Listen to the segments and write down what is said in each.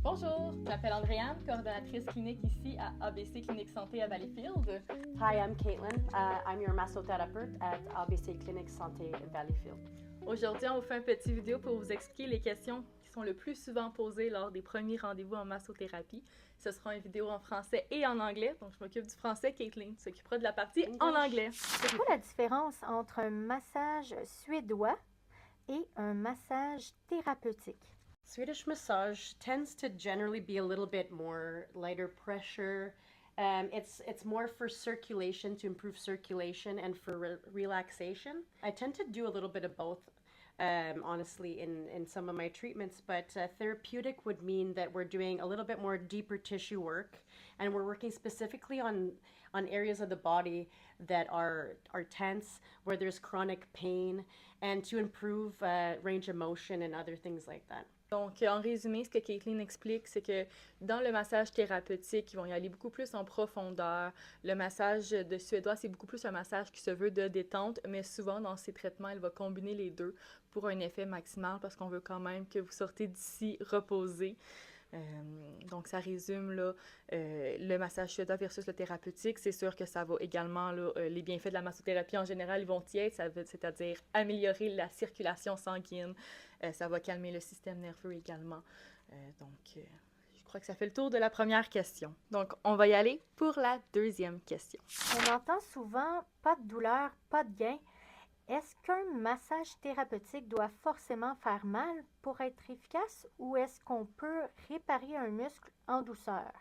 Bonjour, je m'appelle Andréane, coordonnatrice clinique ici à ABC Clinique Santé à Valleyfield. Hi, I'm Caitlin. I'm your massothérapeute at ABC Clinic Santé Valleyfield. Aujourd'hui, on vous fait une petite vidéo pour vous expliquer les questions qui sont le plus souvent posées lors des premiers rendez-vous en massothérapie. Ce sera une vidéo en français et en anglais, donc je m'occupe du français, Caitlin s'occupera de la partie en anglais. C'est quoi la différence entre un massage suédois et un massage thérapeutique? Swedish massage tends to generally be a little bit more lighter pressure. It's more for circulation, to improve circulation and for relaxation. I tend to do a little bit of both, honestly, in some of my treatments, but therapeutic would mean that we're doing a little bit more deeper tissue work, and we're working specifically on areas of the body that are tense, where there's chronic pain, and to improve range of motion and other things like that. Donc, en résumé, ce que Caitlin explique, c'est que dans le massage thérapeutique, ils vont y aller beaucoup plus en profondeur. Le massage de suédois, c'est beaucoup plus un massage qui se veut de détente, mais souvent, dans ces traitements, elle va combiner les deux pour un effet maximal parce qu'on veut quand même que vous sortez d'ici reposé. Donc, ça résume là, le massage suédois versus le thérapeutique. C'est sûr que ça va également, là, les bienfaits de la massothérapie en général, ils vont y être, c'est-à-dire améliorer la circulation sanguine. Ça va calmer le système nerveux également. Je crois que ça fait le tour de la première question. Donc, on va y aller pour la deuxième question. On entend souvent pas de douleur, pas de gain. Est-ce qu'un massage thérapeutique doit forcément faire mal pour être efficace ou est-ce qu'on peut réparer un muscle en douceur?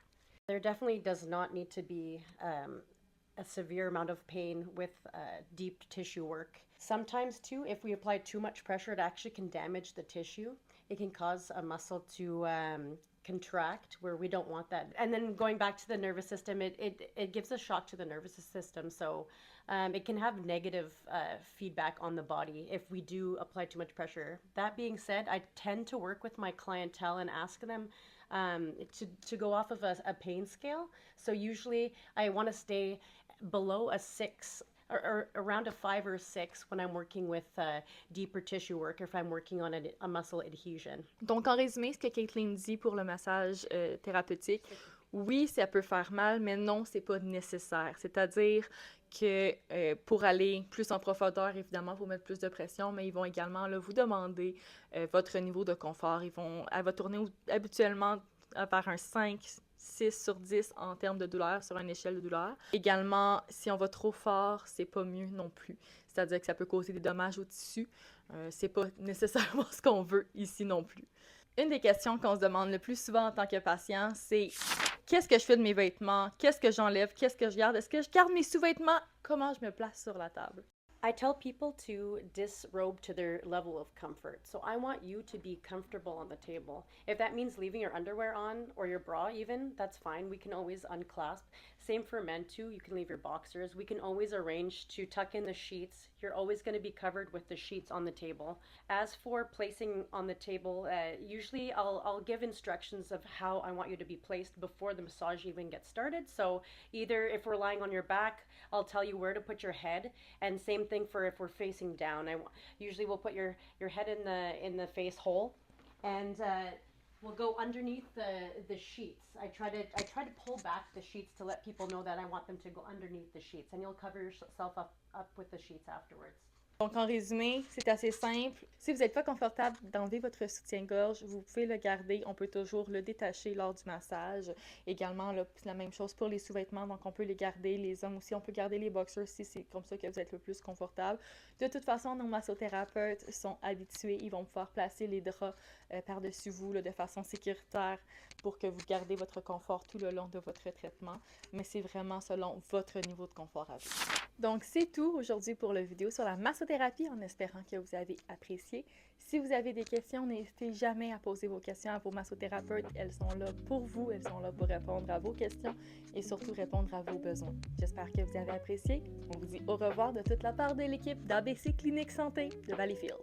There definitely does not need to be a severe amount of pain with deep tissue work. Sometimes too, if we apply too much pressure, it actually can damage the tissue. It can cause a muscle to contract where we don't want that. And then going back to the nervous system, it gives a shock to the nervous system. So it can have negative feedback on the body if we do apply too much pressure. That being said, I tend to work with my clientele and ask them to go off of a pain scale. So usually I want to stay below a 6 or around a 5 or 6 when I'm working with deeper tissue work or if I'm working on a muscle adhesion. Donc, en résumé, ce que Caitlin dit pour le massage thérapeutique, oui, ça peut faire mal, mais non, c'est pas nécessaire. C'est-à-dire que pour aller plus en profondeur, évidemment, il faut mettre plus de pression, mais ils vont également là, vous demander votre niveau de confort. Elle va tourner habituellement vers un 5, 6 sur 10 en termes de douleur sur une échelle de douleur. Également, si on va trop fort, c'est pas mieux non plus. C'est-à-dire que ça peut causer des dommages au tissu. C'est pas nécessairement ce qu'on veut ici non plus. Une des questions qu'on se demande le plus souvent en tant que patient, c'est qu'est-ce que je fais de mes vêtements? Qu'est-ce que j'enlève? Qu'est-ce que je garde? Est-ce que je garde mes sous-vêtements? Comment je me place sur la table? I tell people to disrobe to their level of comfort. So I want you to be comfortable on the table. If that means leaving your underwear on or your bra even, that's fine. We can always unclasp. Same for men too. You can leave your boxers. We can always arrange to tuck in the sheets. You're always going to be covered with the sheets on the table. As for placing on the table, usually I'll give instructions of how I want you to be placed before the massage even gets started. So either if we're lying on your back, I'll tell you where to put your head, and same thing for if we're facing down. Usually we'll put your head in the face hole, and we'll go underneath the sheets. I try to pull back the sheets to let people know that I want them to go underneath the sheets, and you'll cover yourself up with the sheets afterwards. Donc, en résumé, c'est assez simple. Si vous n'êtes pas confortable d'enlever votre soutien-gorge, vous pouvez le garder. On peut toujours le détacher lors du massage. Également, là, c'est la même chose pour les sous-vêtements. Donc, on peut les garder. Les hommes aussi, on peut garder les boxers si c'est comme ça que vous êtes le plus confortable. De toute façon, nos massothérapeutes sont habitués. Ils vont pouvoir placer les draps par-dessus vous là, de façon sécuritaire pour que vous gardez votre confort tout le long de votre traitement. Mais c'est vraiment selon votre niveau de confort à vous. Donc, c'est tout aujourd'hui pour la vidéo sur la massothérapie, en espérant que vous avez apprécié. Si vous avez des questions, n'hésitez jamais à poser vos questions à vos massothérapeutes. Elles sont là pour vous, elles sont là pour répondre à vos questions et surtout répondre à vos besoins. J'espère que vous avez apprécié. On vous dit au revoir de toute la part de l'équipe d'ABC Clinique Santé de Valleyfield.